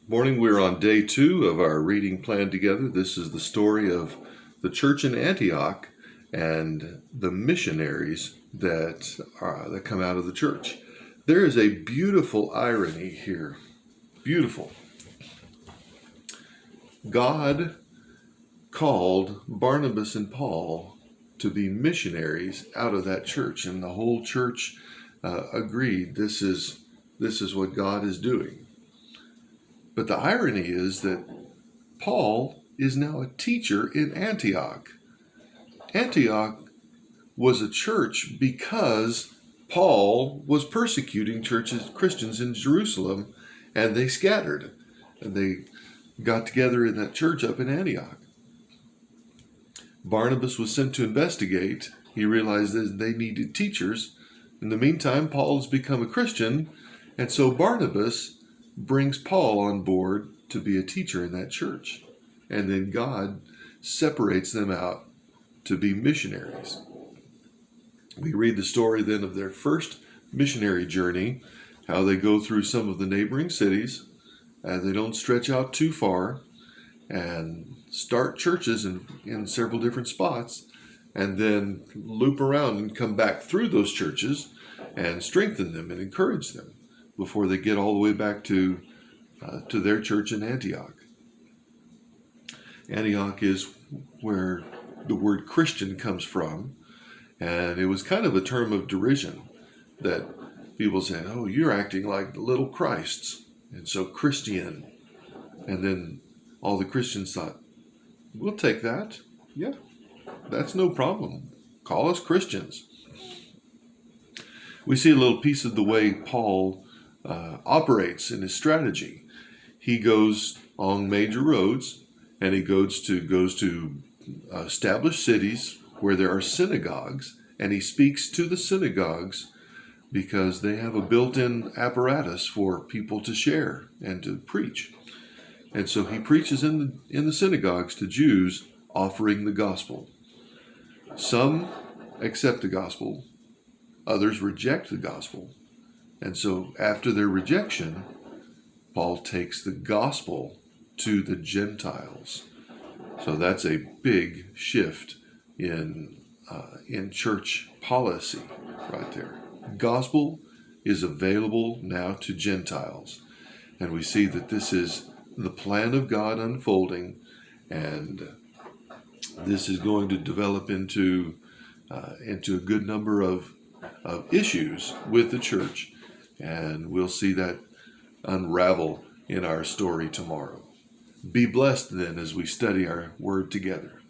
Morning, we're on day 2 of our reading plan together. This is the story of the church in Antioch and the missionaries that come out of the church. There is a beautiful irony here. Beautiful. God called Barnabas and Paul to be missionaries out of that church, and the whole church agreed this is what God is doing. But the irony is that Paul is now a teacher in Antioch. Antioch was a church because Paul was persecuting Christians in Jerusalem, and they scattered. And they got together in that church up in Antioch. Barnabas was sent to investigate. He realized that they needed teachers. In the meantime, Paul has become a Christian, and so Barnabas brings Paul on board to be a teacher in that church. And then God separates them out to be missionaries. We read the story then of their first missionary journey, how they go through some of the neighboring cities, and they don't stretch out too far, and start churches in several different spots, and then loop around and come back through those churches and strengthen them and encourage them before they get all the way back to their church in Antioch. Antioch is where the word Christian comes from, and it was kind of a term of derision that people said, "Oh, you're acting like the little Christs, and so Christian." And then all the Christians thought, "We'll take that. Yeah, that's no problem. Call us Christians." We see a little piece of the way Paul operates in his strategy. He goes on major roads, and he goes to established cities where there are synagogues, and he speaks to the synagogues because they have a built-in apparatus for people to share and to preach. And so he preaches in the synagogues to Jews, offering the gospel. Some accept the gospel, others reject the gospel. And so after their rejection, Paul takes the gospel to the Gentiles. So that's a big shift in church policy right there. Gospel is available now to Gentiles. And we see that this is the plan of God unfolding, and this is going to develop into a good number of issues with the church. And we'll see that unravel in our story tomorrow. Be blessed then as we study our word together.